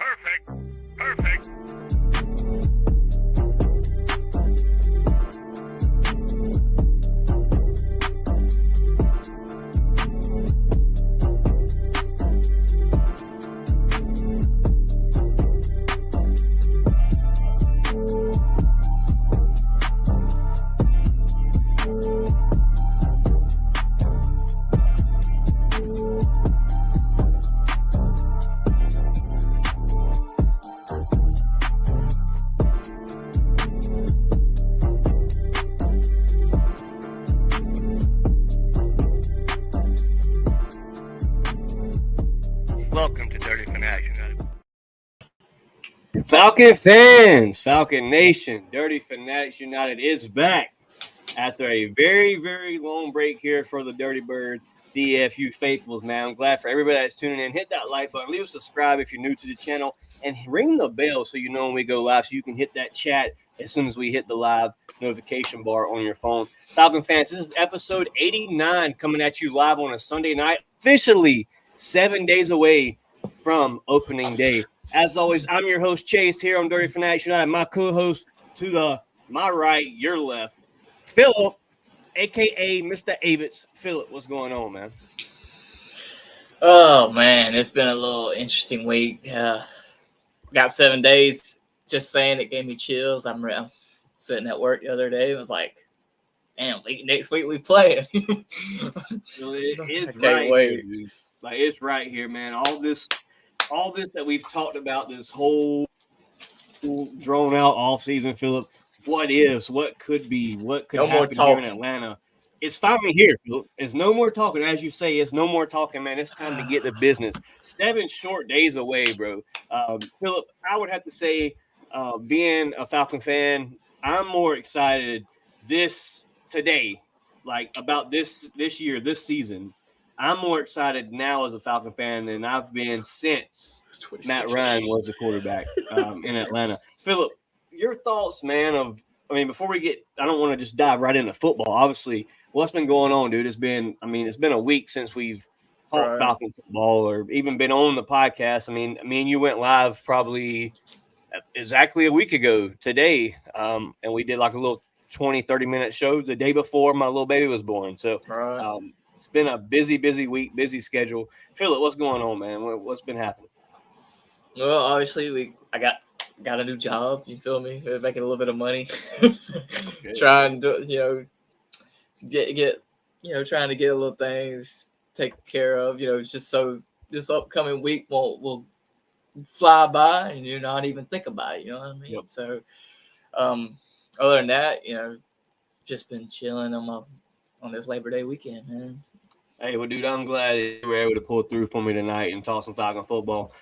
Perfect. Perfect. Welcome to Dirty Fanatics United. Falcon fans, Falcon Nation, Dirty Fanatics United is back after a very, very long break here for the Dirty Bird DFU faithfuls, man. I'm glad for everybody that's tuning in. Hit that like button, leave a subscribe if you're new to the channel, and ring the bell so you know when we go live, so you can hit that chat as soon as we hit the live notification bar on your phone. Falcon fans, this is episode 89 coming at you live on a Sunday night, officially 7 days away from opening day. As always, I'm your host, Chase, here on Dirty Fanatics United. My co-host to my right, your left, Philip, a.k.a. Mr. Avitz. Philip, what's going on, man? Oh, man, it's been a little interesting week. Got 7 days. Just saying, it gave me chills. I'm sitting at work the other day. It was like, damn, next week we play. It's right here, dude. Like, it's right here, man. All this that we've talked about, this whole drawn out off season, Philip. What ifs? What could be? What could happen here in Atlanta? It's finally here, Philip. It's no more talking, as you say. It's no more talking, man. It's time to get to business. 7 short days away, bro. Philip, I would have to say, being a Falcon fan, I'm more excited today, like about this year, this season. I'm more excited now as a Falcon fan than I've been since Matt Ryan was the quarterback in Atlanta. Philip, your thoughts, man, before we get – I don't want to just dive right into football. Obviously, what's been going on, dude? It's been a week since we've talked Falcon football or even been on the podcast. Me and you went live probably exactly a week ago today, and we did like a little 20, 30-minute show the day before my little baby was born. So it's been a busy week, busy schedule. Philip, what's going on, man? What's been happening? Well, obviously, I got a new job. You feel me? We're making a little bit of money. Trying to, get trying to get a little things taken care of. Just so this upcoming week will fly by and you not even think about it. You know what I mean? Yep. So, other than that, just been chilling on this Labor Day weekend, man. Hey, well, dude, I'm glad you were able to pull through for me tonight and talk some Falcon football.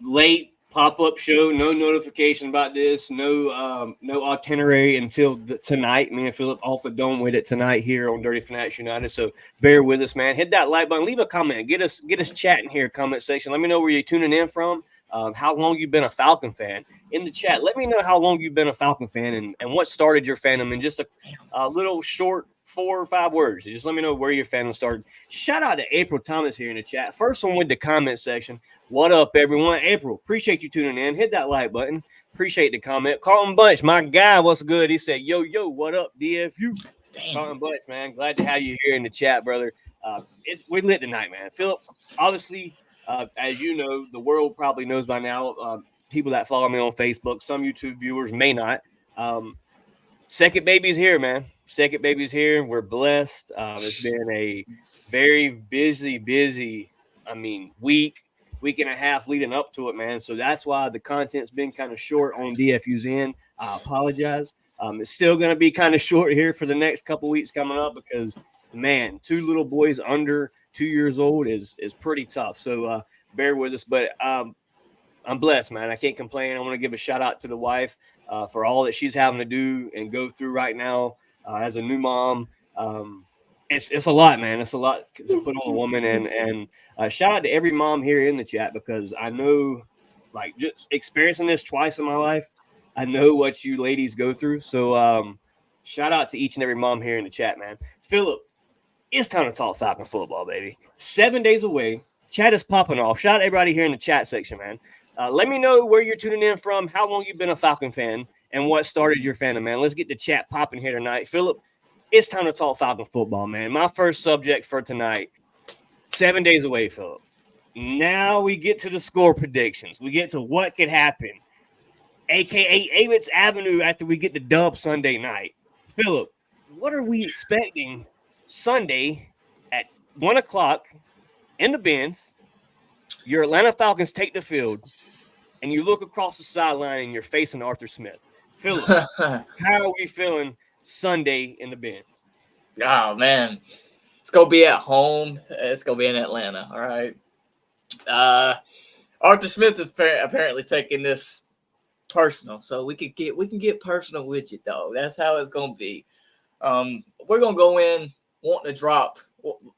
Late pop-up show, no notification about this, no itinerary until tonight. Me and Philip off the dome with it tonight here on Dirty Fanatics United. So bear with us, man. Hit that like button, leave a comment, get us chatting here, comment section. Let me know where you're tuning in from, how long you've been a Falcon fan. In the chat, let me know how long you've been a Falcon fan and what started your fandom in just a little short 4 or 5 words. Just let me know where your fandom started. Shout out to April Thomas here in the chat. First one with the comment section. What up, everyone? April, appreciate you tuning in. Hit that like button. Appreciate the comment. Carlton Bunch, my guy, what's good? He said, yo, what up, DFU? Damn. Carlton Bunch, man. Glad to have you here in the chat, brother. We're lit tonight, man. Philip, obviously, as you know, the world probably knows by now, people that follow me on Facebook, some YouTube viewers may not. Second baby's here, man. Second baby's here. We're blessed. It's been a very busy, week and a half leading up to it, man. So that's why the content's been kind of short on DFU's end. I apologize. It's still going to be kind of short here for the next couple weeks coming up because, man, 2 little boys under 2 years old is pretty tough. So bear with us. But I'm blessed, man. I can't complain. I want to give a shout out to the wife for all that she's having to do and go through right now as a new mom. It's a lot, man. It's a lot to put on a woman. And shout out to every mom here in the chat because I know, like, just experiencing this twice in my life, I know what you ladies go through. So shout out to each and every mom here in the chat, man. Philip, it's time to talk Falcon football, baby. 7 days away. Chat is popping off. Shout out to everybody here in the chat section, man. Let me know where you're tuning in from, how long you've been a Falcon fan, and what started your fandom, man. Let's get the chat popping here tonight. Philip, it's time to talk Falcon football, man. My first subject for tonight, 7 days away, Philip. Now we get to the score predictions. We get to what could happen, a.k.a. Avis Avenue after we get the dub Sunday night. Philip, what are we expecting Sunday at 1 o'clock in the Benz? Your Atlanta Falcons take the field, and you look across the sideline and you're facing Arthur Smith. Philip, how are we feeling Sunday in the Benz? Oh, man. It's going to be at home. It's going to be in Atlanta, all right? Arthur Smith is apparently taking this personal, so we can get personal with you, dog. That's how it's going to be. We're going to go in wanting to drop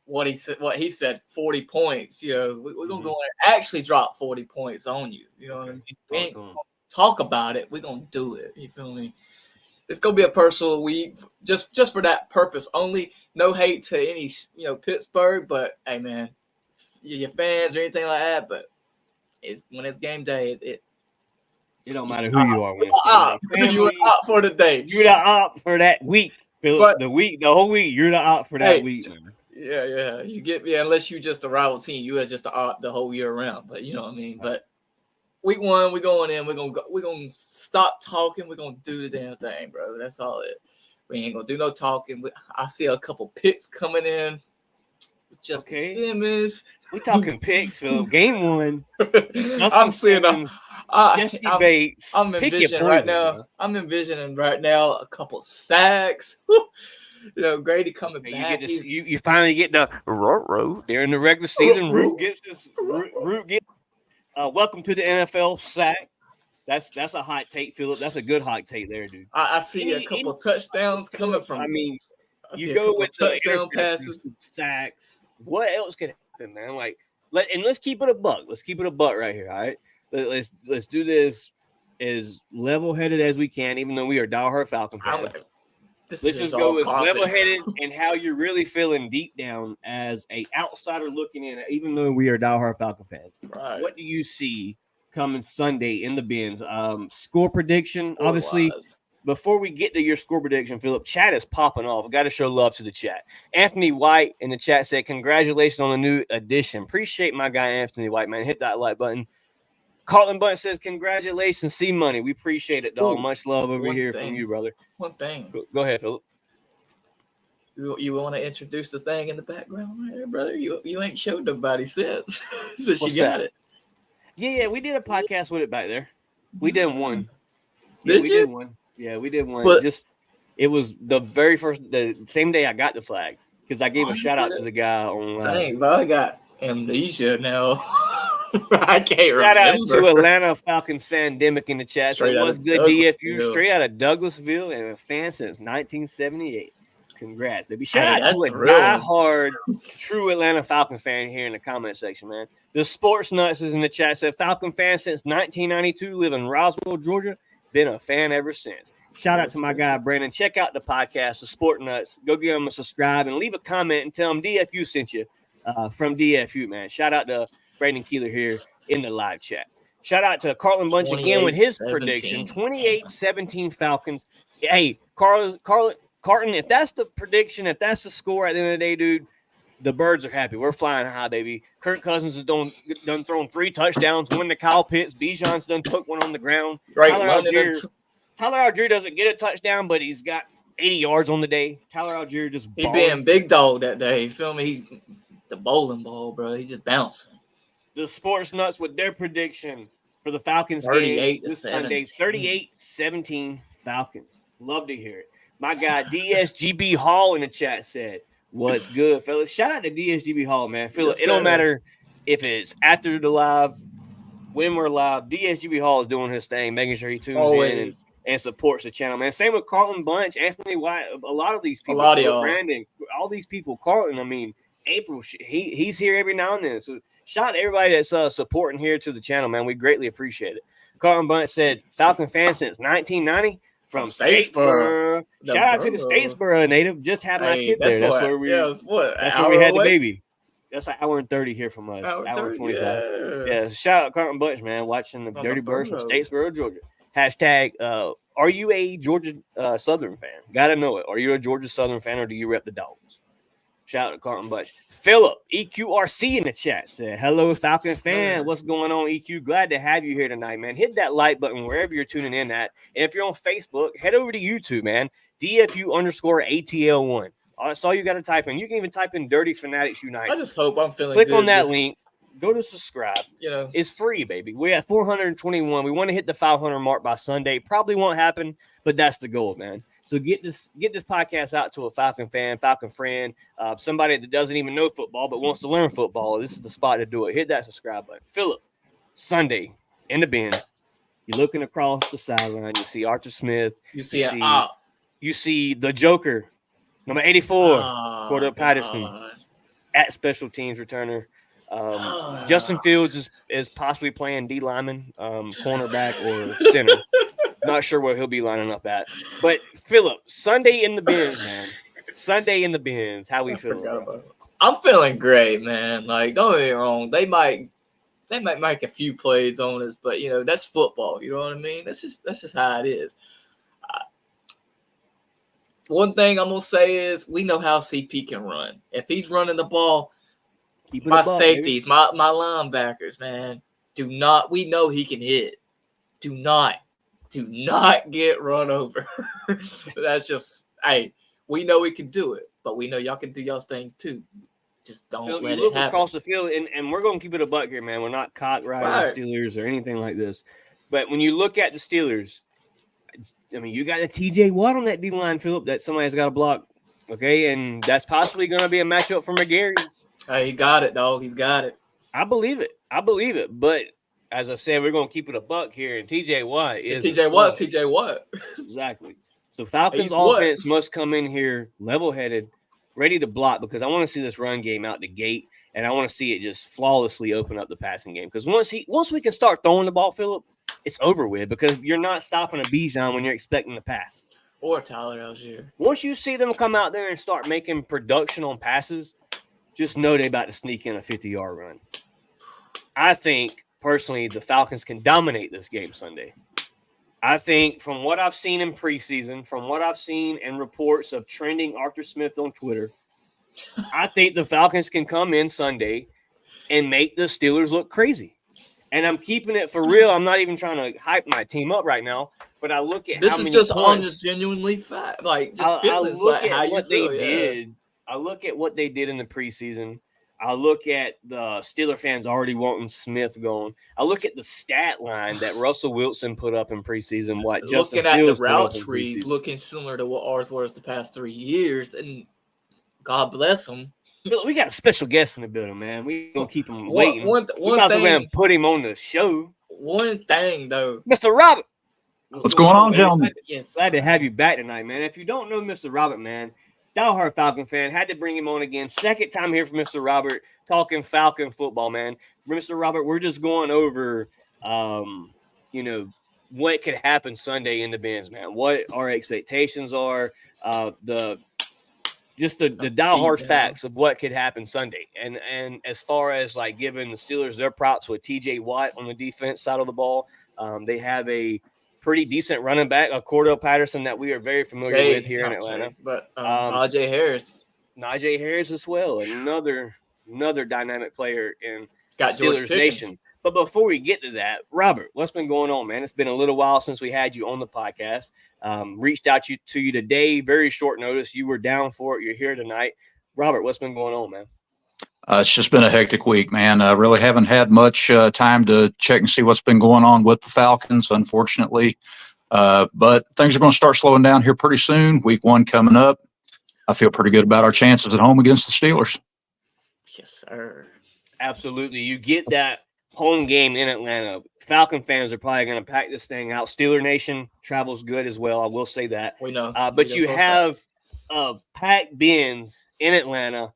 what he said 40 points. You know, we're going to go in and actually drop 40 points on you. You know what I mean? We ain't gonna talk about it. We're going to do it. You feel me? It's going to be a personal week just for that purpose only. No hate to any, Pittsburgh, but hey, man, your fans or anything like that, but when it's game day, it don't matter who you are. When it's you're up for the day. You're the op for that week, Philip. The whole week, you're the op for that week. Man. Yeah. You get me, unless you just a rival team, you are just the op the whole year round. But you know what I mean. But week one, we're going in. We're gonna stop talking. We're gonna do the damn thing, bro. That's all it. We ain't gonna do no talking. I see a couple picks coming in. Justin Simmons. We talking picks, Phil. Game one. I'm seeing Jesse Bates. I'm envisioning right now. Bro. I'm envisioning right now a couple sacks. Grady coming back. You finally get the row during the regular season. Root gets this. Root gets. Welcome to the NFL sack. That's a hot take, Philip. That's a good hot take there, dude. I see a couple touchdowns coming from. I mean, you go with touchdown passes, sacks. What else could happen, man? Let's keep it a buck. Let's keep it a buck right here. All right. Let's do this as level-headed as we can, even though we are diehard Falcon fans. Let's just go as level-headed and how you're really feeling deep down as a outsider looking in, even though we are diehard Falcon fans. Right. What do you see coming Sunday in the Benz? Score prediction, obviously. Before we get to your score prediction, Philip, chat is popping off. I got to show love to the chat. Anthony White in the chat said, congratulations on the new addition. Appreciate my guy, Anthony White, man. Hit that like button. Carlton Bunch says, congratulations, C-Money. We appreciate it, dog. Much love over here from you, brother. One thing. Go ahead, Philip. You want to introduce the thing in the background right there, brother? You ain't showed nobody since. So she got it. Yeah, we did a podcast with it back there. We did one. Did you? Did one. Yeah, we did one. What? It was the same day I got the flag because I gave a shout out to the guy on. Dang, bro, I got amnesia now. I can't remember. Shout out to Atlanta Falcons fan Demick in the chat. So what's good, DFU? Straight out of Douglasville and a fan since 1978. Congrats, baby. Shout out to a diehard, true Atlanta Falcon fan here in the comment section, man. The Sports Nuts is in the chat. Said Falcon fan since 1992, live in Roswell, Georgia. Been a fan ever since. Shout out to my guy, Brandon. Check out the podcast, The Sport Nuts. Go give him a subscribe and leave a comment and tell him DFU sent you from DFU, man. Shout out to Brandon Keeler here in the live chat. Shout out to Carlton Bunch again with his prediction, 28-17 Falcons. Hey, Carlton, if that's the prediction, if that's the score at the end of the day, dude, the birds are happy. We're flying high, baby. Kirk Cousins has done thrown 3 touchdowns, one to Kyle Pitts. Bijan's done took one on the ground. Right, Tyler Algier doesn't get a touchdown, but he's got 80 yards on the day. Tyler Algier just he being big dog that day. You feel me? He's the bowling ball, bro. He's just bouncing. The Sports Nuts with their prediction for the Falcons game this Sunday, 38-17 Falcons. Love to hear it. My guy DSGB Hall in the chat said, what's good, fellas? Shout out to DSGB Hall, man. It don't matter if it's after the live, when we're live. DSGB Hall is doing his thing, making sure he tunes in and supports the channel, man. Same with Carlton Bunch, Anthony White, a lot of these people, Brandon, all these people. Carlton, I mean, April, he's here every now and then. So shout out to everybody that's supporting here to the channel, man. We greatly appreciate it. Carlton Bunch said, Falcon fan since 1990. From Statesboro. Shout out to the Statesboro native. Just had my kid there. That's where we had the baby. That's an hour and 30 here from us. Hour and 25. Yeah. Shout out Carlton Bunch, man, watching the Dirty Birds from Statesboro, Georgia. Hashtag, are you a Georgia Southern fan? Gotta know it. Are you a Georgia Southern fan or do you rep the Dogs? Shout out to Carlton Bunch. Philip, EQRC in the chat said, hello, Falcon fan. What's going on, EQ? Glad to have you here tonight, man. Hit that like button wherever you're tuning in at. And if you're on Facebook, head over to YouTube, man. DFU_ATL1. That's all you got to type in. You can even type in Dirty Fanatics Unite. I just hope I'm feeling Click good on that link. Go to subscribe. It's free, baby. We're at 421. We want to hit the 500 mark by Sunday. Probably won't happen, but that's the goal, man. So get this podcast out to a Falcon fan, Falcon friend, somebody that doesn't even know football but wants to learn football. This is the spot to do it. Hit that subscribe button. Philip, Sunday in the bins. You're looking across the sideline. You see Arthur Smith. You see the Joker, number 84, Cordell Patterson, at special teams returner. Justin Fields is possibly playing D lineman, cornerback, or center. Not sure where he'll be lining up at. But Philip, Sunday in the bins, man. Sunday in the bins. How we feeling? I'm feeling great, man. Like, don't get me wrong. They might make a few plays on us, but that's football. You know what I mean? That's just how it is. One thing I'm gonna say is we know how CP can run. If he's running the ball, my safeties, my linebackers, man, we know he can hit. Do not get run over. That's just, we know we can do it, but we know y'all can do y'all's things too. Just don't let it happen. You look across the field, and we're going to keep it a buck here, man. We're not cock riding the Steelers or anything like this. But when you look at the Steelers, I mean, you got a TJ Watt on that D-line, Philip, that somebody's got to block, okay? And that's possibly going to be a matchup for McGarry. He got it, dog. He's got it. I believe it. But as I said, we're going to keep it a buck here, and TJ Watt is TJ Watt. Exactly. So Falcons offense must come in here level-headed, ready to block, because I want to see this run game out the gate, and I want to see it just flawlessly open up the passing game. Because once we can start throwing the ball, Philip, it's over with, because you're not stopping a Bijan when you're expecting to pass. Or Tyler Algier. Once you see them come out there and start making production on passes, just know they're about to sneak in a 50-yard run. I think, personally, the Falcons can dominate this game Sunday. I think from what I've seen in preseason, from what I've seen in reports of trending Arthur Smith on Twitter, I think the Falcons can come in Sunday and make the Steelers look crazy. And I'm keeping it for real. I'm not even trying to hype my team up right now, but I look at this is just on just genuinely fact, like just feelings, like how you feel. I look at what they did in the preseason. I look at the Steeler fans already wanting Smith going. I look at the stat line that Russell Wilson put up in preseason. Looking at the route trees, looking similar to what ours was the past 3 years, and God bless them. We got a special guest in the building, man. We gonna keep him waiting. We're gonna put him on the show. One thing though, Mr. Robert. What's going on, gentlemen? Glad to have you back tonight, man. If you don't know Mr. Robert, man, diehard Falcon fan, had to bring him on again. Second time here for Mr. Robert, talking Falcon football, man. Mr. Robert, we're just going over, what could happen Sunday in the bins, man. What our expectations are, the diehard facts of what could happen Sunday. And as far as like giving the Steelers their props with TJ Watt on the defense side of the ball, they have a pretty decent running back, a Cordell Patterson that we are very familiar with here in Atlanta. But Najee Harris as well, another dynamic player in Got Steelers Nation. But before we get to that, Robert, what's been going on, man? It's been a little while since we had you on the podcast. Reached out to you today, very short notice. You were down for it. You're here tonight. Robert, what's been going on, man? It's just been a hectic week, man. I really haven't had much time to check and see what's been going on with the Falcons, unfortunately. But things are going to start slowing down here pretty soon. Week 1 coming up. I feel pretty good about our chances at home against the Steelers. Yes, sir. Absolutely. You get that home game in Atlanta. Falcon fans are probably going to pack this thing out. Steeler Nation travels good as well. I will say that. We know. But you have packed bins in Atlanta.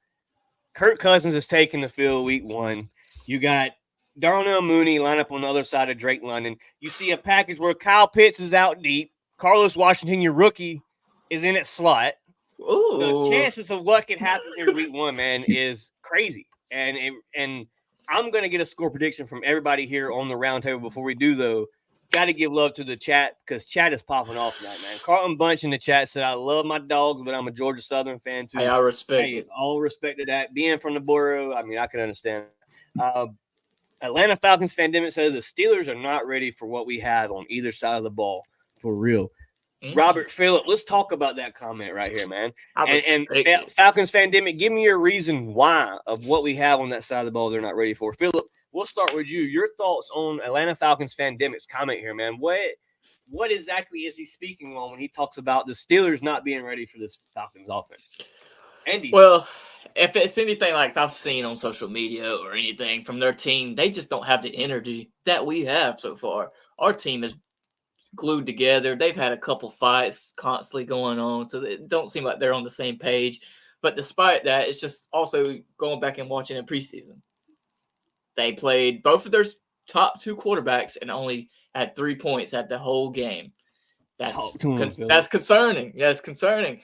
Kirk Cousins is taking the field week 1. You got Darnell Mooney line up on the other side of Drake London. You see a package where Kyle Pitts is out deep. Carlos Washington, your rookie, is in its slot. Ooh. The chances of what could happen here week 1, man, is crazy. and I'm going to get a score prediction from everybody here on the roundtable before we do, though. Got to give love to the chat because chat is popping off tonight, man. Carlton Bunch in the chat said, I love my dogs, but I'm a Georgia Southern fan, too. Hey, I respect it. All respect to that. Being from the borough, I mean, I can understand. Atlanta Falcons Fandemic says the Steelers are not ready for what we have on either side of the ball, for real. Robert Phillip, let's talk about that comment right here, man. And Falcons Fandemic, give me your reason why of what we have on that side of the ball they're not ready for. Phillip, we'll start with you. Your thoughts on Atlanta Falcons Fandemic's comment here, man. What exactly is he speaking on when he talks about the Steelers not being ready for this Falcons offense? Andy. Well, if it's anything like I've seen on social media or anything from their team, they just don't have the energy that we have so far. Our team is glued together. They've had a couple fights constantly going on, so it don't seem like they're on the same page. But despite that, it's just also going back and watching in preseason. They played both of their top 2 quarterbacks and only had 3 points at the whole game. That's concerning. Yeah, it's concerning.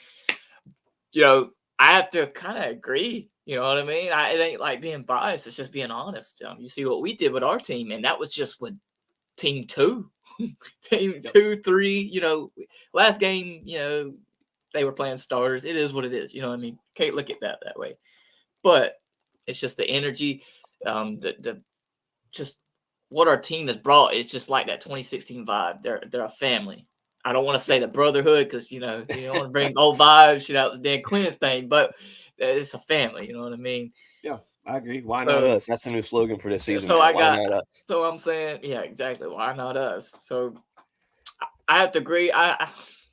You know, I have to kind of agree. You know what I mean? It ain't like being biased. It's just being honest. You see what we did with our team, and that was just with team 2. Team 2, 3, you know, last game, you know, they were playing starters. It is what it is. You know what I mean? Can't look at that way. But it's just the energy, the just what our team has brought. It's just like that 2016 vibe. They're a family. I don't want to say the brotherhood because, you know, you don't want to bring old vibes, you know, the Dan Quinn's thing, but it's a family. You know what I mean? Yeah. I agree. Why not us? That's the new slogan for this season. So so I'm saying, yeah, exactly. Why not us? So I have to agree.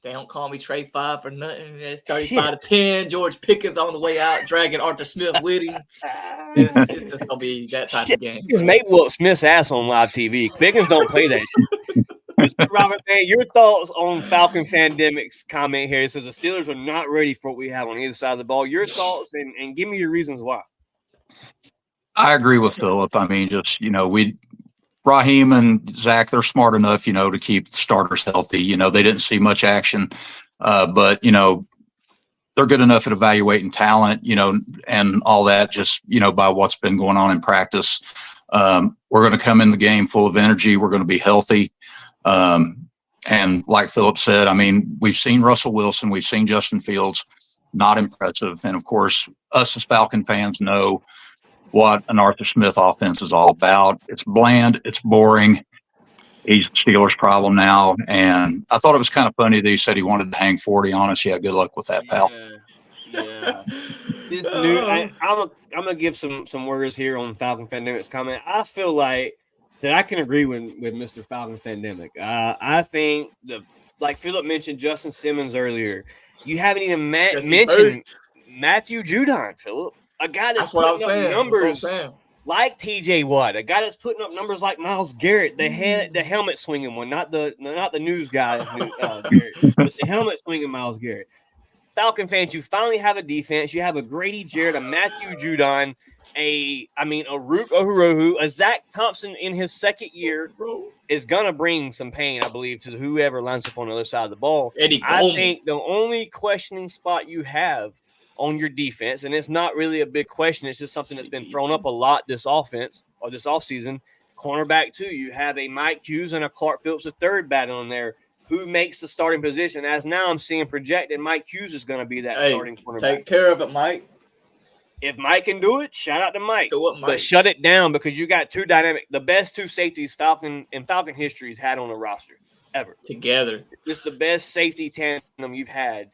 They don't call me Trey 5 for nothing. It's 35-10. George Pickens on the way out, dragging Arthur Smith with him. It's just gonna be that type of game. He's made Will Smith's ass on live TV. Pickens don't play that shit. Mr. Robert, man, your thoughts on Falcon Fandemic's comment here? It says the Steelers are not ready for what we have on either side of the ball. Your thoughts and give me your reasons why. I agree with Phillip. I mean, just, you know, Raheem and Zach, they're smart enough, you know, to keep the starters healthy. You know, they didn't see much action, but, you know, they're good enough at evaluating talent, you know, and all that just, you know, by what's been going on in practice. We're going to come in the game full of energy. We're going to be healthy. And like Phillip said, I mean, we've seen Russell Wilson, we've seen Justin Fields, not impressive. And of course, us as Falcon fans know what an Arthur Smith offense is all about. It's bland. It's boring. He's the Steelers' problem now. And I thought it was kind of funny that he said he wanted to hang 40 on us. Yeah, good luck with that, pal. Yeah. I'm going to give some words here on Falcon Fandemic's comment. I feel like that I can agree with Mr. Falcon Fandemic. I think, like Phillip mentioned Justin Simmons earlier, you haven't even mentioned Matthew Judon, Phillip. A guy that's putting up numbers like TJ Watt, a guy that's putting up numbers like Myles Garrett, the helmet swinging one, not the news guy, Garrett, but the helmet swinging Myles Garrett. Falcon fans, you finally have a defense. You have a Grady Jarrett, a Matthew Judon, a Root Ohurohu, a Zach Thompson in his second year is gonna bring some pain, I believe, to whoever lines up on the other side of the ball. I think the only questioning spot you have on your defense, and it's not really a big question, it's just something that's been thrown up a lot this offense or this offseason. Cornerback too, you have a Mike Hughes and a Clark Phillips III battle in there. Who makes the starting position? As now I'm seeing projected, Mike Hughes is going to be that starting cornerback. Take care of it, Mike. If Mike can do it, shout out to Mike. Do it, Mike. But shut it down because you got two dynamic, the best two safeties Falcon history has had on a roster ever. Together. It's the best safety tandem you've had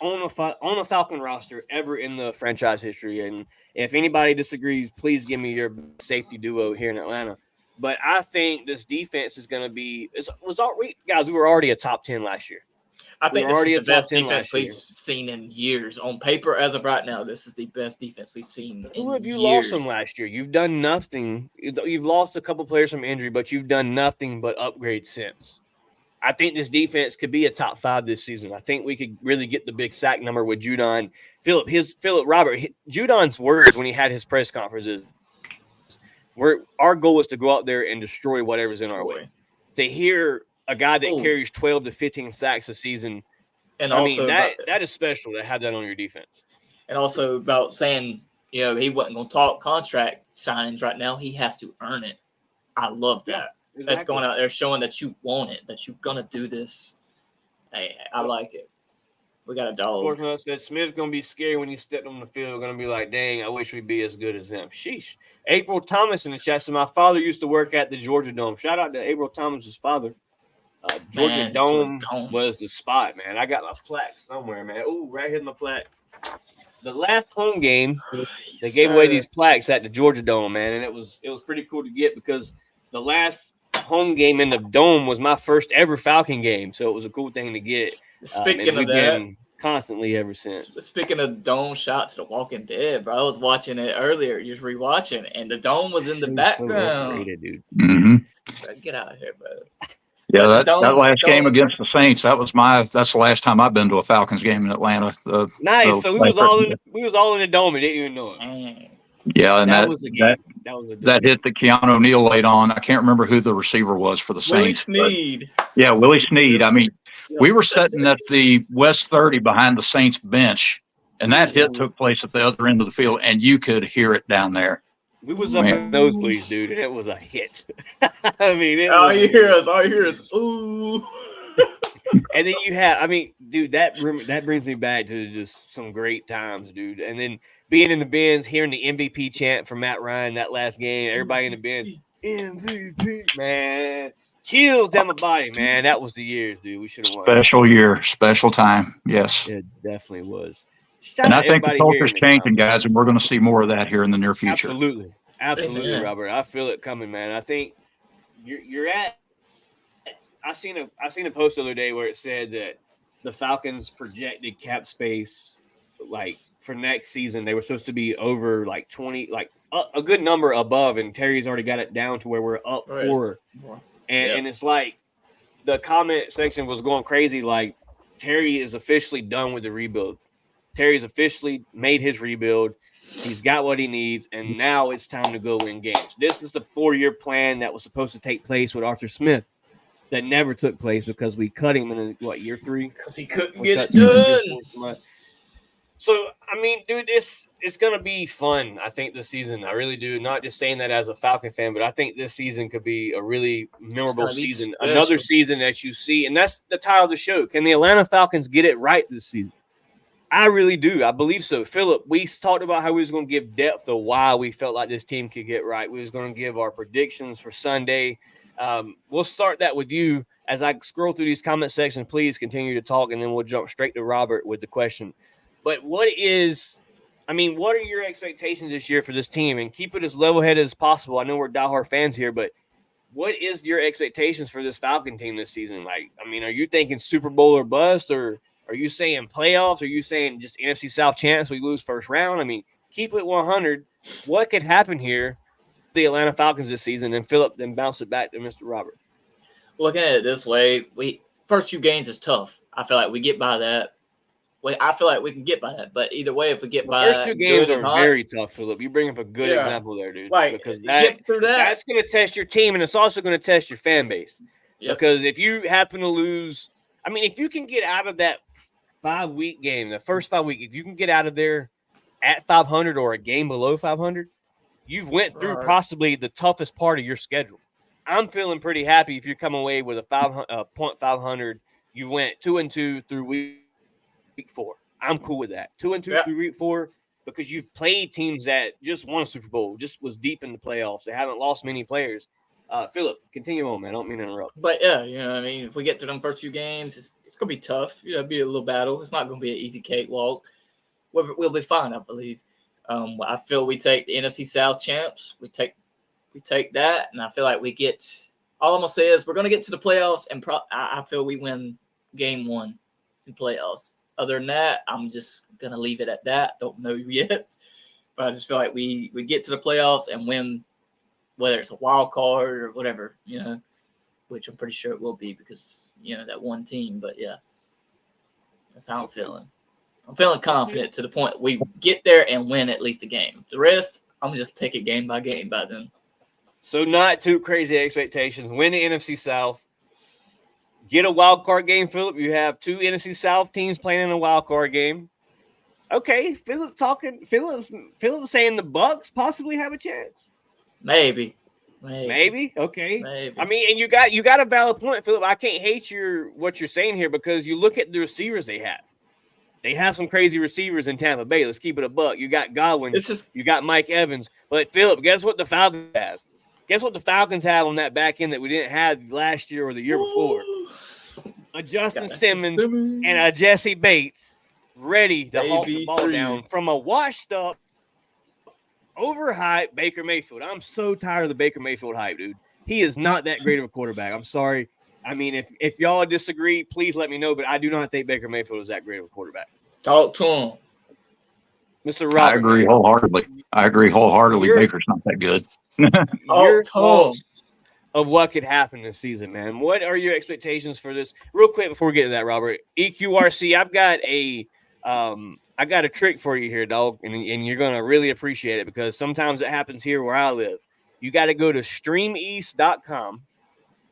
on a Falcon roster ever in the franchise history. And if anybody disagrees, please give me your safety duo here in Atlanta. But I think this defense is going to be guys, we were already a top 10 last year. I think this is the best defense we've seen in years. On paper, as of right now, this is the best defense we've seen in Who have you years. lost from last year? You've done nothing. You've lost a couple players from injury, but you've done nothing but upgrade since. I think this defense could be a top 5 this season. I think we could really get the big sack number with Judon. Judon's words when he had his press conferences, our goal was to go out there and destroy whatever's in our way. To hear a guy that carries 12 to 15 sacks a season, and that is special to have that on your defense. And also about saying You know, he wasn't going to talk contract signings right now. He has to earn it. I love that. Yeah, exactly. That's going out there showing that you want it, that you're going to do this. Hey, I like it. We got a dog. Sportsman said Smith's going to be scary when he stepped on the field. Going to be like, dang, I wish we'd be as good as him. Sheesh. April Thomas in the chat said, my father used to work at the Georgia Dome. Shout out to April Thomas's father. Georgia Dome was the spot, man. I got my plaque somewhere, man. Ooh, right here's my plaque. The last home game, they gave away these plaques at the Georgia Dome, man, and it was pretty cool to get because the last home game in the Dome was my first ever Falcon game, so it was a cool thing to get. Speaking of that, been constantly ever since. Speaking of Dome, shout to The Walking Dead, bro. I was watching it earlier, just rewatching, and the Dome was in the background. So overrated, dude. Mm-hmm. Get out of here, bro. Yeah, that last game against the Saints, that's the last time I've been to a Falcons game in Atlanta. Nice. So we was all in the Dome and didn't even know it. Man. Yeah, and that was a game. That hit that Keanu O'Neal laid on. I can't remember who the receiver was for the Saints. Willie Snead. Yeah, Willie Snead. I mean, we were sitting at the West 30 behind the Saints bench, and that hit took place at the other end of the field, and you could hear it down there. We was up in nosebleeds, dude, and it was a hit. I mean, all you hear is ooh. And then you have, I mean, dude, that brings me back to just some great times, dude. And then being in the bins, hearing the MVP chant from Matt Ryan that last game, everybody in the bins, MVP, man, chills down my body, man. That was the years, dude. We should have won. Special year, special time. Yes, it definitely was. And I think the culture's changing, guys, and we're going to see more of that here in the near future. Absolutely, Robert. I feel it coming, man. I think you're at. I seen a post the other day where it said that the Falcons' projected cap space, like for next season, they were supposed to be over like 20, like a good number above, and Terry's already got it down to where we're up 4. And it's like the comment section was going crazy. Like Terry is officially done with the rebuild. Terry's officially made his rebuild. He's got what he needs, and now it's time to go win games. This is the 4-year plan that was supposed to take place with Arthur Smith that never took place because we cut him in, year 3? Because he couldn't get it done. So, I mean, dude, it's going to be fun, I think, this season. I really do. Not just saying that as a Falcon fan, but I think this season could be a really memorable season. Special. Another season that you see, and that's the title of the show. Can the Atlanta Falcons get it right this season? I really do. I believe so. Philip, we talked about how we was going to give depth of why we felt like this team could get right. We was going to give our predictions for Sunday. We'll start that with you. As I scroll through these comment sections, please continue to talk, and then we'll jump straight to Robert with the question. But what are your expectations this year for this team? And keep it as level-headed as possible. I know we're diehard fans here, but what is your expectations for this Falcon team this season? Like, I mean, are you thinking Super Bowl or bust, or are you saying playoffs? Are you saying just NFC South chance we lose first round? I mean, keep it 100. What could happen here, the Atlanta Falcons this season? And Philip, then bounce it back to Mr. Robert. Looking at it this way, first 2 games is tough. I feel like we get by that. I feel like we can get by that. But either way, if we get by first 2 games are very tough, Philip. You bring up a good example there, dude. Like, because that's going to test your team, and it's also going to test your fan base. Yes. Because if you happen to lose – I mean, if you can get out of that 5-week game, the first 5 weeks, if you can get out of there at 500 or a game below 500, you've went through possibly the toughest part of your schedule. I'm feeling pretty happy if you're coming away with a 500. You went 2-2 through week 4. I'm cool with that. 2-2 through week 4 because you've played teams that just won a Super Bowl, just was deep in the playoffs. They haven't lost many players. Philip, continue on, man. I don't mean to interrupt. But yeah, you know what I mean? If we get to them first few games, it's going to be tough. It'll be a little battle. It's not going to be an easy cakewalk. We'll be fine, I believe. I feel we take the NFC South champs. We take that, and I feel like we get – all I'm going to say is we're going to get to the playoffs, and I feel we win game 1 in playoffs. Other than that, I'm just going to leave it at that. Don't know yet. But I just feel like we get to the playoffs and win, whether it's a wild card or whatever, you know, which I'm pretty sure it will be because, you know, that one team. But, yeah, that's how I'm feeling. I'm feeling confident to the point we get there and win at least a game. The rest, I'm just take it game by game by then. So not too crazy expectations. Win the NFC South. Get a wild card game, Philip. You have 2 NFC South teams playing in a wild card game. Okay, Philip saying the Bucks possibly have a chance. Maybe. Okay. Maybe. I mean, and you got a valid point, Philip. I can't hate what you're saying here because you look at the receivers they have. They have some crazy receivers in Tampa Bay. Let's keep it a buck. You got Godwin. You got Mike Evans. But Philip, guess what the Falcons have? Guess what the Falcons have on that back end that we didn't have last year or the year before? A Justin Simmons and a Jesse Bates ready to hawk the ball down from a washed up, overhyped Baker Mayfield. I'm so tired of the Baker Mayfield hype, dude. He is not that great of a quarterback. I'm sorry. I mean, if y'all disagree, please let me know. But I do not think Baker Mayfield is that great of a quarterback. Talk to him, Mr. Robert. I agree wholeheartedly. Baker's not that good. Your thoughts of what could happen this season, man? What are your expectations for this? Real quick before we get to that, Robert. EQRC, I've got a trick for you here, dog, and you're gonna really appreciate it because sometimes it happens here where I live. You got to go to streameast.com.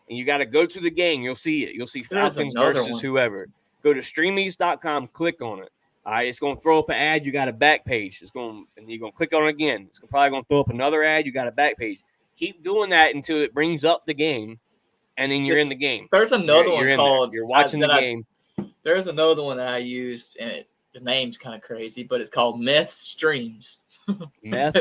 And you got to go to the game. You'll see it. You'll see Falcons versus whoever. Go to streameast.com. Click on it. All right. It's going to throw up an ad. You got a back page. And you're going to click on it again. It's probably going to throw up another ad. You got a back page. Keep doing that until it brings up the game. And then you're in the game. There's another one called. You're watching the game. There's another one that I used, and the name's kind of crazy, but it's called Meth Streams. Meth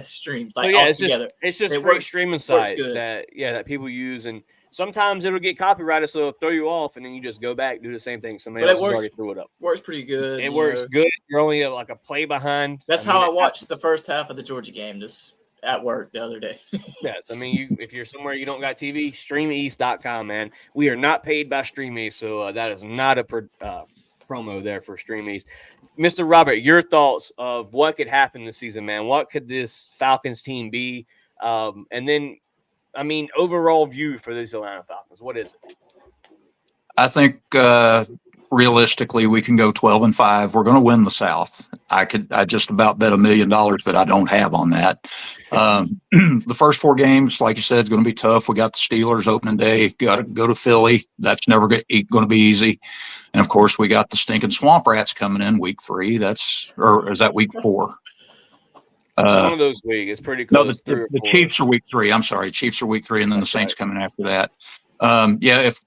streams, it's just great streaming sites that people use, and sometimes it'll get copyrighted, so it'll throw you off, and then you just go back do the same thing. Somebody else has already threw it up. Works pretty good. It works good. You're only like a play behind. That's how I watched the first half of the Georgia game just at work the other day. Yes, I mean, if you're somewhere you don't got TV, streameast.com, man. We are not paid by StreamEast, so that is not a promo there for StreamEast. Mr. Robert, your thoughts of what could happen this season, man? What could this Falcons team be? And then, I mean, overall view for these Atlanta Falcons, what is it? I think realistically we can go 12-5. We're going to win the South. I just about bet $1 million that I don't have on that. The first 4 games, like you said, is going to be tough. We got the Steelers opening day. Got to go to Philly. That's never going to be easy. And of course, we got the stinking Swamp Rats coming in week 3. Or is that week 4? One of those weeks. It's pretty close. No, the Chiefs are week 3. I'm sorry, Chiefs are week 3, and then the Saints coming after that.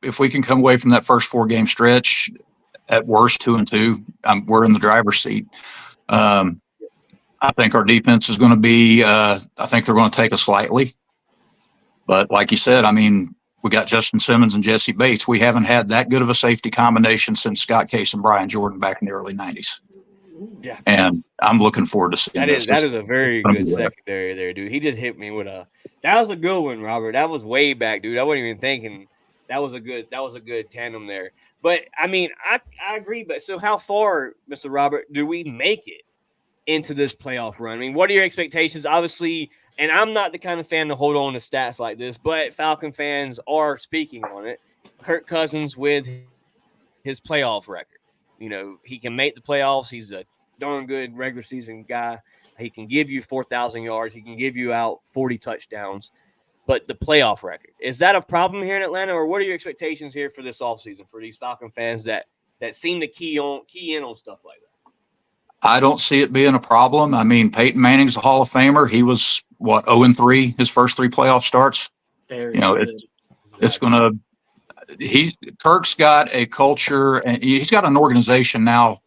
If we can come away from that first 4-game stretch, at worst 2-2, we're in the driver's seat. I think our defense is going to be. I think they're going to take us lightly, but like you said, I mean, we got Justin Simmons and Jesse Bates. We haven't had that good of a safety combination since Scott Case and Brian Jordan back in the early '90s. Yeah, and I'm looking forward to seeing that. That is a very good secondary there, dude. He just hit me with a. That was a good one, Robert. That was way back, dude. I wasn't even thinking. That was a good tandem there. But I mean, I agree. But so, how far, Mr. Robert, do we make it into this playoff run? I mean, what are your expectations? Obviously, and I'm not the kind of fan to hold on to stats like this, but Falcon fans are speaking on it. Kirk Cousins with his playoff record. You know, he can make the playoffs. He's a darn good regular season guy. He can give you 4,000 yards. He can give you out 40 touchdowns. But the playoff record, is that a problem here in Atlanta, or what are your expectations here for this offseason for these Falcon fans that seem to key in on stuff like that? I don't see it being a problem. I mean, Peyton Manning's a Hall of Famer. He was 0-3 his first 3 playoff starts. It's going to. Kirk's got a culture, and he's got an organization now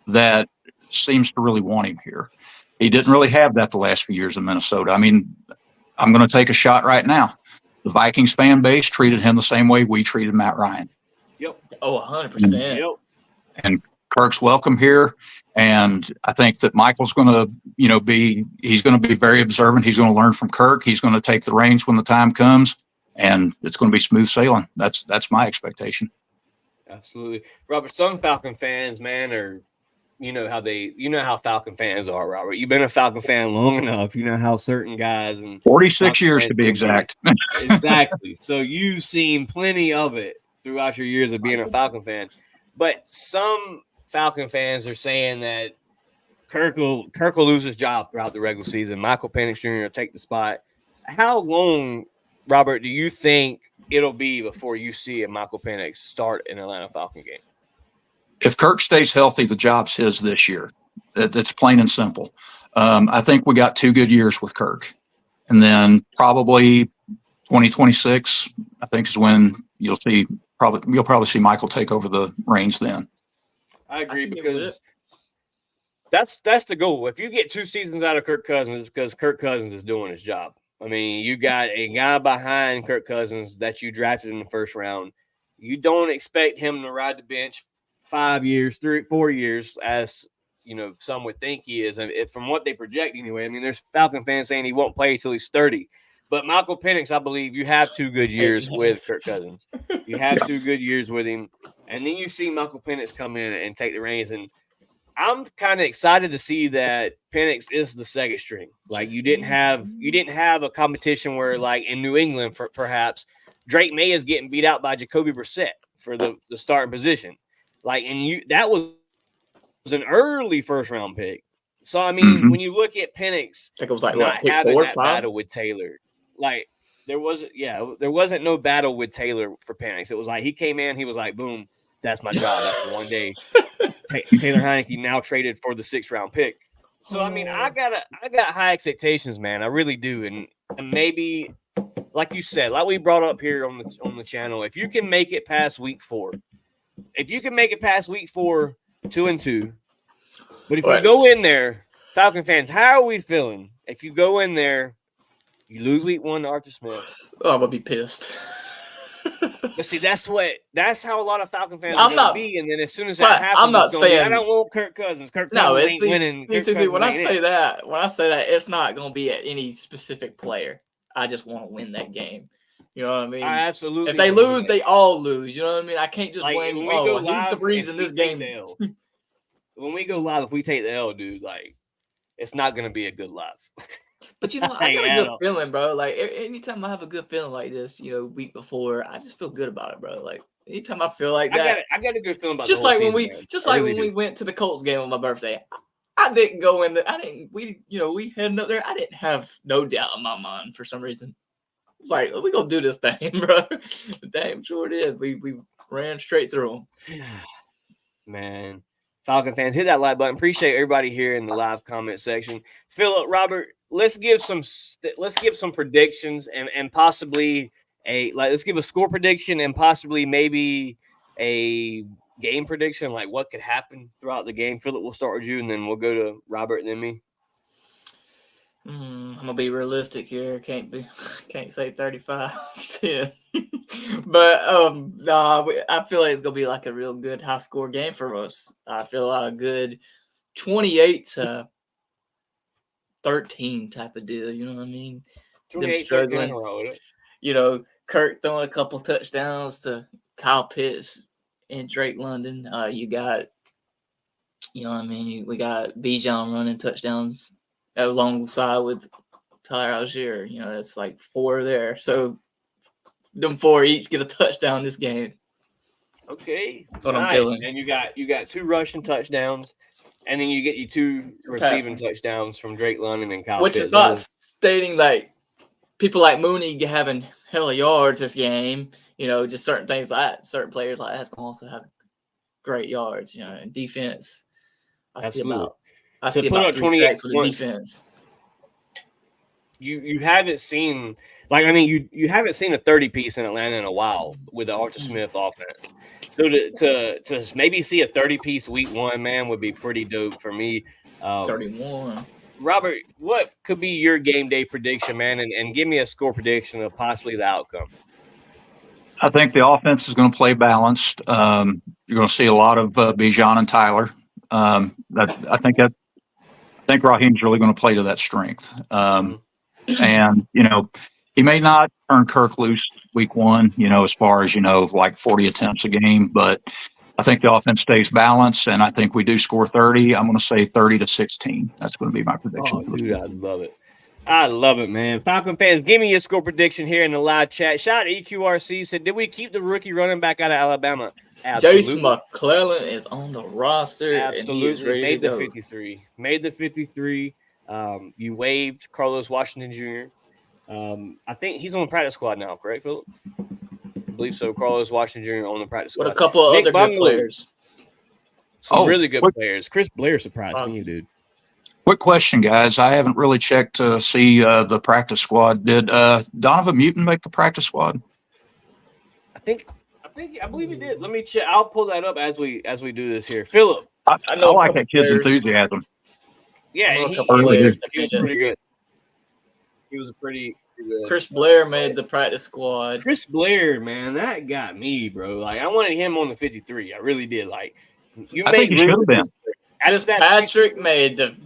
that seems to really want him here. He didn't really have that the last few years in Minnesota. I mean, I'm going to take a shot right now. The Vikings fan base treated him the same way we treated Matt Ryan. Yep. Oh, 100%. Yep. And Kirk's welcome here. And I think that Michael's going to, he's going to be very observant. He's going to learn from Kirk. He's going to take the reins when the time comes, and it's going to be smooth sailing. That's my expectation. Absolutely. Robert, some Falcon fans, man, are, how Falcon fans are, Robert. You've been a Falcon fan long enough. You know how certain guys and 46 years to be exact. Exactly. So you've seen plenty of it throughout your years of being a Falcon fan. But some Falcon fans are saying that Kirk will lose his job throughout the regular season. Michael Penix Jr. will take the spot. How long, Robert, do you think it'll be before you see a Michael Penix start an Atlanta Falcon game? If Kirk stays healthy, the job's his this year. It's plain and simple. I think we got 2 good years with Kirk, and then probably 2026, I think, is when you'll probably see Michael take over the reins then. I agree, because that's the goal. If you get 2 seasons out of Kirk Cousins, it's because Kirk Cousins is doing his job. I mean, you got a guy behind Kirk Cousins that you drafted in the first round. You don't expect him to ride the bench 5 years, 4 years, as some would think he is. And from what they project anyway, I mean, there's Falcon fans saying he won't play until he's 30. But Michael Penix, I believe you have 2 good years with Kirk Cousins. You have 2 good years with him. And then you see Michael Penix come in and take the reins. And I'm kind of excited to see that Penix is the second string. Like, you didn't have a competition where, like in New England, perhaps Drake May is getting beat out by Jacoby Brissett for the starting position. Like, and that was an early first round pick. So I mean, when you look at Penix, I think it was like not having 4, that 5? battle with Taylor, like there wasn't no battle with Taylor for Penix. It was like he came in, he was like, boom, that's my job after one day. Taylor Heineke now traded for the 6th round pick. So I mean, I got high expectations, man. I really do, and maybe, like you said, like we brought up here on the channel, if you can make it past week 4, 2-2, but if you go in there, Falcon fans, how are we feeling? If you go in there, you lose week 1 to Arthur Smith. Oh, I'm gonna be pissed. But see, that's how a lot of Falcon fans are going to be. And then as soon as that happens, I'm not saying I don't want Kirk Cousins. Kirk Cousins ain't winning. When I say that, it's not going to be at any specific player. I just want to win that game. You know what I mean? I absolutely. If they lose, they all lose. You know what I mean? I can't just blame. He's the reason this game. When we go live, if we take the L, dude, like, it's not going to be a good live. But I got a good feeling, bro. Like, anytime I have a good feeling like this, week before, I just feel good about it, bro. Like, anytime I feel like that, I got a good feeling about just the whole like season, when we went to the Colts game on my birthday. I didn't go in there. We heading up there. I didn't have no doubt in my mind for some reason. It's like, we gonna do this thing, bro. Damn sure did. We ran straight through them. Man, Falcon fans, hit that like button. Appreciate everybody here in the live comment section. Philip, Robert, let's give some predictions and possibly let's give a score prediction and possibly maybe a game prediction, like what could happen throughout the game. Philip, we'll start with you, and then we'll go to Robert and then me. I'm gonna be realistic here. Can't say 35-10. But I feel like it's gonna be like a real good high score game for us. I feel like a good 28-13 type of deal. You know what I mean? 28-13. Kirk throwing a couple touchdowns to Kyle Pitts and Drake London. You got, we got Bijan running touchdowns alongside with Tyler Algier. It's like 4 there. So them 4 each get a touchdown this game. Okay, that's what I'm feeling. And you got 2 rushing touchdowns, and then you get 2 receiving touchdowns from Drake London and Kyle Pitts. Which is not stating like people like Mooney having hella yards this game. Just certain things like that. Certain players like that's going to also have great yards. And defense. I see about 3 sacks with the defense. You haven't seen you haven't seen a 30-piece in Atlanta in a while with the Arthur Smith offense. So to maybe see a 30-piece week 1, man, would be pretty dope for me. 31. Robert, what could be your game day prediction, man? And give me a score prediction of possibly the outcome. I think the offense is going to play balanced. You're going to see a lot of Bijan and Tyler. I think Raheem's really going to play to that strength. And, he may not turn Kirk loose week 1, as far as, like 40 attempts a game, but I think the offense stays balanced, and I think we do score 30. I'm going to say 30-16. That's going to be my prediction. Oh, dude, I love it. I love it, man. Falcon fans, give me your score prediction here in the live chat. Shout out to EQRC. Said, did we keep the rookie running back out of Alabama? Absolutely. Jason McClellan is on the roster. Absolutely. And he is ready Made to the go. 53. Made the 53. You waived Carlos Washington Jr. I think he's on the practice squad now, correct, Philip? I believe so. Carlos Washington Jr. on the practice squad. With a couple of other good players. Some really good players. Chris Blair surprised me, dude. Quick question, guys. I haven't really checked to see the practice squad. Did Donovan Mutin make the practice squad? I believe he did. Let me check. I'll pull that up as we do this here. Philip. I like that kid's enthusiasm. Yeah, he was pretty good. He was pretty good. Chris Blair made the practice squad. Chris Blair, man, that got me, bro. Like, I wanted him on the 53. I really did. Like, I think he should have been. Patrick made the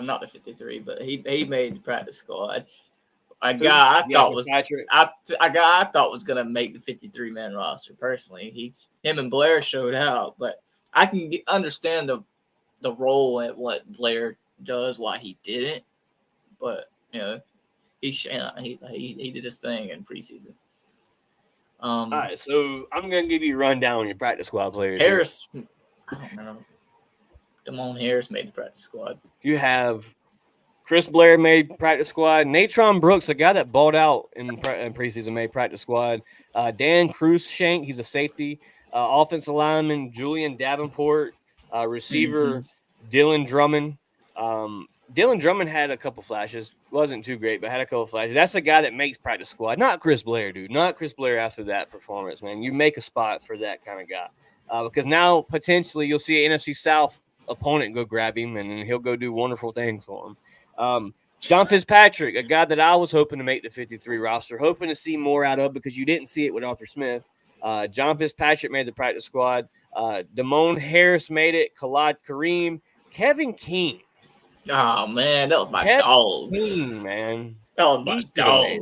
not the 53, but he made the practice squad. A guy I thought was gonna make the 53-man roster. Personally, him and Blair showed out, but I can understand the role at what Blair does, why he didn't. But you know, he did his thing in preseason. All right, so I'm gonna give you a rundown on your practice squad players. Harris, I don't know. Damone Harris made the practice squad. You have Chris Blair made practice squad. Natron Brooks, a guy that balled out in preseason, made practice squad. Dan Cruikshank, he's a safety. Offensive lineman Julian Davenport. Receiver Dylan Drummond. Dylan Drummond had a couple flashes. Wasn't too great, but had a couple flashes. That's the guy that makes practice squad. Not Chris Blair, dude. Not Chris Blair after that performance, man. You make a spot for that kind of guy. Because now potentially you'll see an NFC South opponent go grab him, and he'll go do wonderful things for him. John Fitzpatrick, a guy that I was hoping to make the 53 roster, hoping to see more out of because you didn't see it with Arthur Smith. John Fitzpatrick made the practice squad. Damone Harris made it. Khalid Kareem. Kevin King. Oh, man, that was my dog. King, man. That was my dog.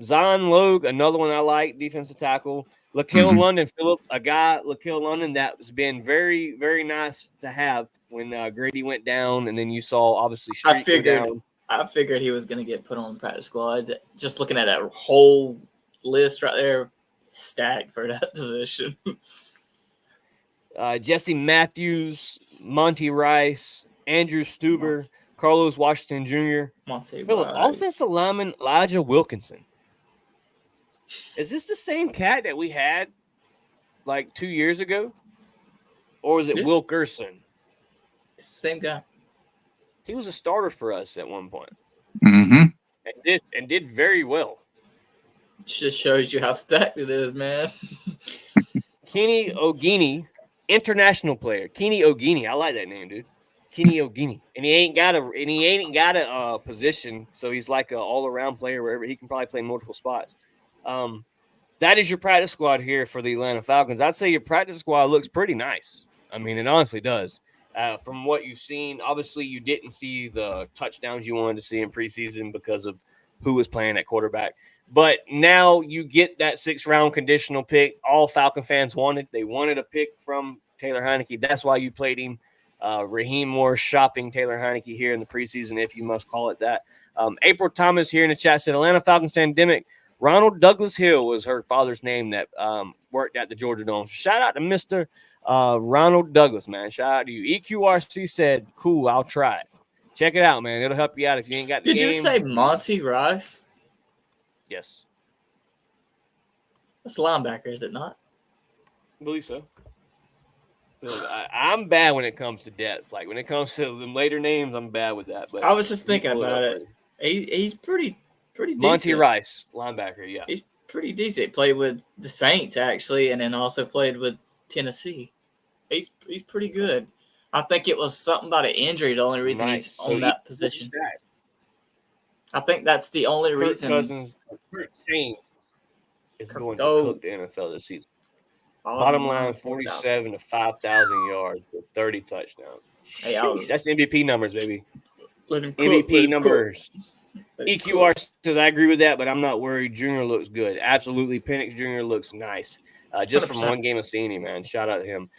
Zion Logue, another one I like, defensive tackle. Laquel London, Philip, Laquel London that's been very, very nice to have when Grady went down, and then you saw obviously Street go down. I figured he was going to get put on the practice squad. Just looking at that whole list right there, stacked for that position. Jesse Matthews, Monty Rice, Andrew Stuber, Carlos Washington Jr. Philip, offensive lineman Elijah Wilkinson. Is this the same cat that we had like 2 years ago? Or is it Wilkerson? Same guy. He was a starter for us at one point. And did very well. It just shows you how stacked it is, man. Kenny Ogini, international player. Kenny Ogini. I like that name, dude. Kenny Ogini. And he ain't got a position, so he's like an all-around player wherever he can probably play multiple spots. That is your practice squad here for the Atlanta Falcons. I'd say your practice squad looks pretty nice. I mean, it honestly does. From what you've seen, obviously you didn't see the touchdowns you wanted to see in preseason because of who was playing at quarterback. But now you get that 6th-round conditional pick. All Falcon fans wanted. They wanted a pick from Taylor Heineke. That's why you played him. Raheem Moore shopping Taylor Heineke here in the preseason, if you must call it that. April Thomas here in the chat said, Atlanta Falcons pandemic. Ronald Douglas Hill was her father's name that worked at the Georgia Dome. Shout out to Mr. Ronald Douglas, man. Shout out to you. EQRC said, cool, I'll try it. Check it out, man. It'll help you out if you ain't got the game. Did you say Monty Rice? Yes. That's a linebacker, is it not? I believe so. I'm bad when it comes to depth. Like, when it comes to the later names, I'm bad with that. But I was just thinking about it. He's pretty decent. Monty Rice, linebacker, yeah. He's pretty decent. Played with the Saints, actually, and then also played with Tennessee. He's pretty good. I think it was something about an injury, the only reason he's on that position. I think that's the only reason. Kurt James is going to cook the NFL this season. Bottom line, 47 to 5,000 yards with 30 touchdowns. Hey, that's MVP numbers, baby. MVP numbers. EQR says, I agree with that, but I'm not worried. Junior looks good. Absolutely. Penix Jr. looks nice. Just 100%. From one game of seeing him, man. Shout out to him.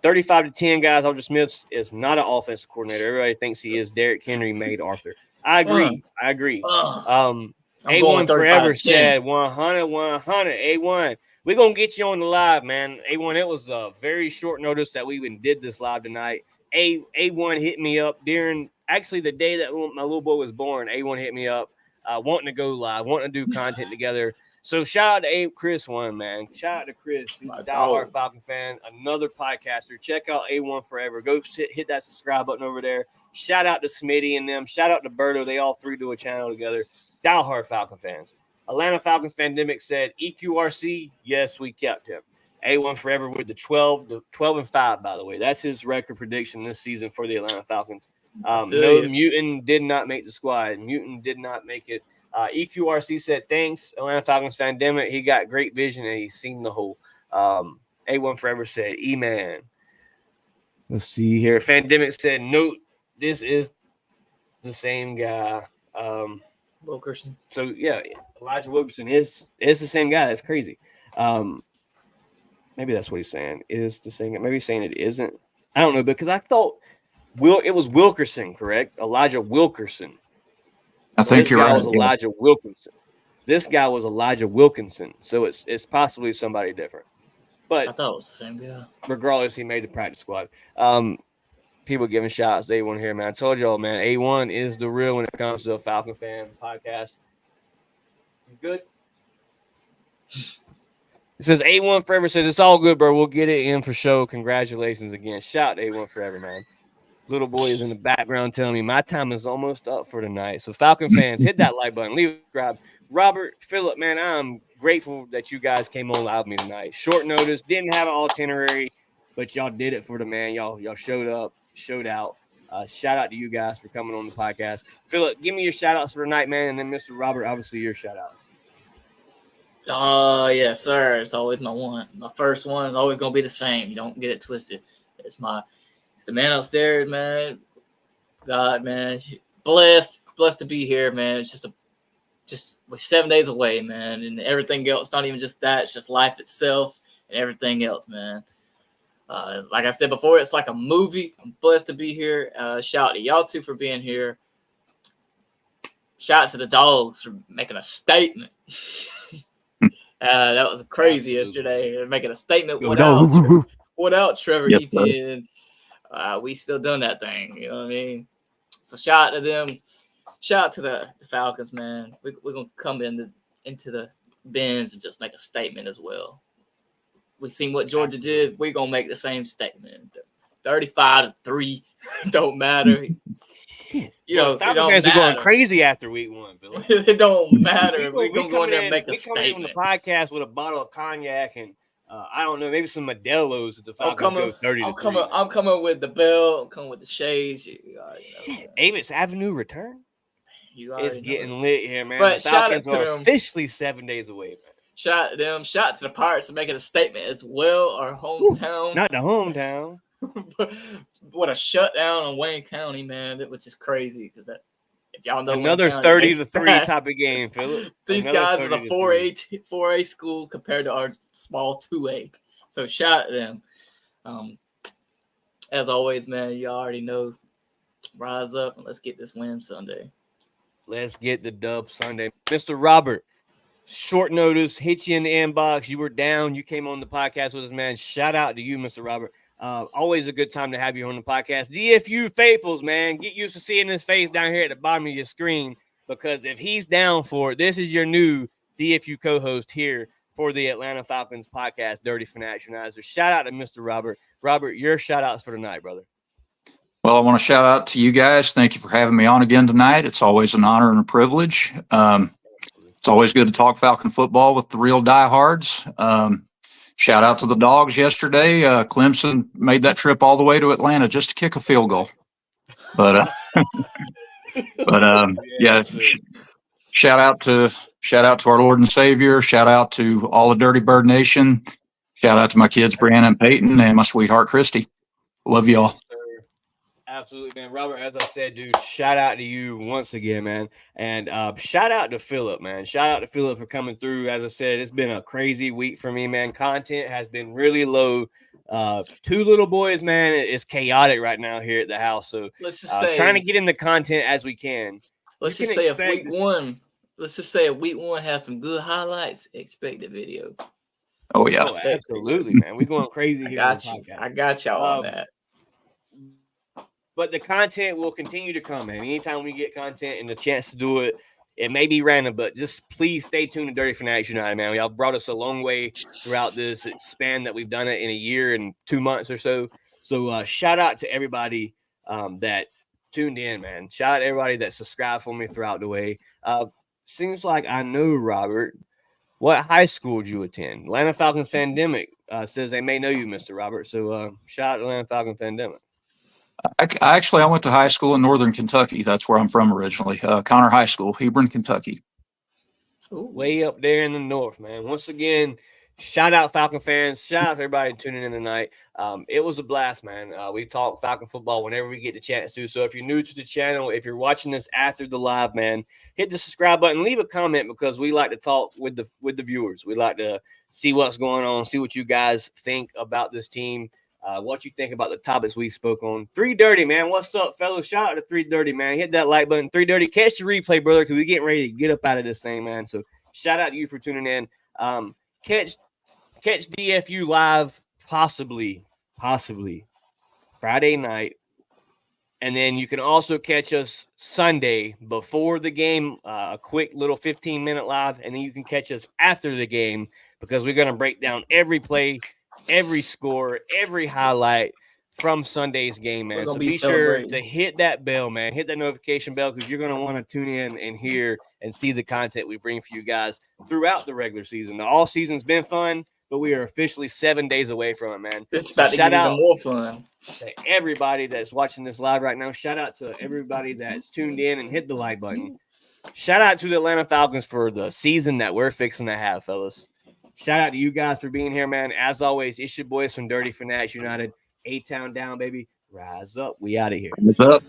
35 to 10, guys. Arthur Smith is not an offensive coordinator. Everybody thinks he is. Derrick Henry made Arthur. I agree. A1 Forever said 100. A1. We're going to get you on the live, man. A1, it was a very short notice that we even did this live tonight. A1 hit me up during actually the day that my little boy was born. A1 hit me up wanting to go live, wanting to do content together. So shout out to Chris one, man. Shout out to Chris. He's a diehard Falcon fan, another podcaster. Check out A1 Forever. Go hit that subscribe button over there. Shout out to Smitty and them. Shout out to Berto. They all three do a channel together. Diehard Falcon fans. Atlanta Falcons Pandemic said EQRC. Yes, we kept him. A1 Forever with the 12-5, by the way. That's his record prediction this season for the Atlanta Falcons. No, Mutant did not make the squad. Mutant did not make it. EQRC said, thanks, Atlanta Falcons Pandemic. He got great vision and he's seen the whole. A1 Forever said, E-Man. Let's see here. Pandemic said, note, this is the same guy. Wilkerson. So, yeah, Elijah Wilkerson is the same guy. That's crazy. Maybe that's what he's saying. Is the same guy. Maybe he's saying it isn't. I don't know, because I thought it was Wilkerson, correct? Elijah Wilkerson. I think you're right. Was Elijah Wilkinson. This guy was Elijah Wilkinson, so it's possibly somebody different. But I thought it was the same guy. Regardless, he made the practice squad. People giving shots to A1 here, man. I told y'all, man, A1 is the real when it comes to a Falcon fan podcast. You good? It says A1 Forever says it's all good, bro. We'll get it in for show. Congratulations again. Shout to A1 Forever, man. Little boy is in the background telling me my time is almost up for tonight. So Falcon fans, hit that like button, leave a subscribe. Robert, Phillip, man, I'm grateful that you guys came on live with me tonight. Short notice, didn't have an itinerary, but y'all did it for the man. Y'all showed up, showed out. Shout out to you guys for coming on the podcast. Phillip, give me your shout outs for tonight, man. And then Mr. Robert, obviously your shout outs. Yes, sir. It's always my one. My first one is always gonna be the same. Don't get it twisted. It's the man upstairs, man. God, man, blessed to be here, man. It's just we're 7 days away, man, and everything else. Not even just that. It's just life itself and everything else, man. Like I said before, it's like a movie. I'm blessed to be here. Shout out to y'all two for being here. Shout out to the dogs for making a statement. That was crazy yesterday. They're making a statement without Trevor Etienne. We still done that thing. You know what I mean? So shout out to them. Shout out to the Falcons, man. We're going to come into the bins and just make a statement as well. We seen what Georgia did. We're going to make the same statement. 35-3. Don't matter. You know, Falcon fans are going crazy after week one, Billy. It don't matter. We're going to go in there and make a statement. We come in on the podcast with a bottle of cognac and I don't know, maybe some Modelo's if the Falcons go 30-3. I'm coming with the bell. I'm coming with the shades. Avis Avenue return? It's getting lit here, man. But the Falcons are officially 7 days away, man. Shout out to them. Shout out to the Pirates for making a statement as well. Our hometown. Not the hometown. What a shutdown in Wayne County, man, which is crazy because if y'all know another 30-3 type of game, Phillip. These guys is a 4A school compared to our small 2A. So shout out to them. As always, man, you already know. Rise up and let's get this win Sunday. Let's get the dub Sunday. Mr. Robert, short notice, hit you in the inbox. You were down. You came on the podcast with us, man. Shout out to you, Mr. Robert. Always a good time to have you on the podcast. DFU faithfuls, man, get used to seeing his face down here at the bottom of your screen because if he's down for it, this is your new DFU co-host here for the Atlanta Falcons podcast, Dirty Fanatizer. Shout out to Mr. Robert. Robert, your shout outs for tonight, brother. Well, I want to shout out to you guys. Thank you for having me on again tonight. It's always an honor and a privilege. It's always good to talk Falcon football with the real diehards. Shout out to the dogs yesterday. Clemson made that trip all the way to Atlanta just to kick a field goal. But yeah, shout out to our Lord and Savior. Shout out to all the Dirty Bird Nation. Shout out to my kids, Brianna and Peyton, and my sweetheart, Christy. Love y'all. Absolutely, man. Robert, as I said, dude, shout out to you once again, man. And shout out to Phillip, man. Shout out to Phillip for coming through. As I said, it's been a crazy week for me, man. Content has been really low. Two little boys, man. It's chaotic right now here at the house. So let's just say, trying to get in the content as we can. Let's just say if week one has some good highlights, expect the video. Oh, yeah. Oh, absolutely, man. We're going crazy here. I got y'all on that. But the content will continue to come, man. Anytime we get content and the chance to do it, It may be random, but just please stay tuned to Dirty Fanatics United, man. Y'all brought us a long way throughout this span that we've done it in a year and 2 months or so. So shout out to everybody that tuned in, man. Shout out to everybody that subscribed for me throughout the way. Seems like I know, Robert. What high school did you attend? Atlanta Falcons Fandemic says they may know you, Mr. Robert. So shout out to Atlanta Falcons Fandemic. I went to high school in Northern Kentucky. That's where I'm from originally. Connor High School, Hebron, Kentucky. Ooh, way up there in the north, man. Once again, shout out Falcon fans. Shout out to everybody tuning in tonight. It was a blast, man. We talk Falcon football whenever we get the chance to. So if you're new to the channel, if you're watching this after the live, man, hit the subscribe button. Leave a comment because we like to talk with the viewers. We like to see what's going on, see what you guys think about this team. What you think about the topics we spoke on. 3 Dirty, man. What's up, fellas? Shout out to 3 Dirty, man. Hit that like button. 3 Dirty, catch the replay, brother, because we're getting ready to get up out of this thing, man. So shout out to you for tuning in. Catch DFU live possibly Friday night. And then you can also catch us Sunday before the game, a quick little 15-minute live. And then you can catch us after the game because we're going to break down every play, every score, every highlight from Sunday's game, man. So be sure to hit that bell, man. Hit that notification bell because you're going to want to tune in and hear and see the content we bring for you guys throughout the regular season. The all season's been fun, but we are officially 7 days away from it, man. It's about to get even more fun. To everybody that's watching this live right now. Shout out to everybody that's tuned in and hit the like button. Shout out to the Atlanta Falcons for the season that we're fixing to have, fellas. Shout out to you guys for being here, man. As always, it's your boys from Dirty Fanatics United. A-Town down, baby. Rise up. We out of here. Rise up.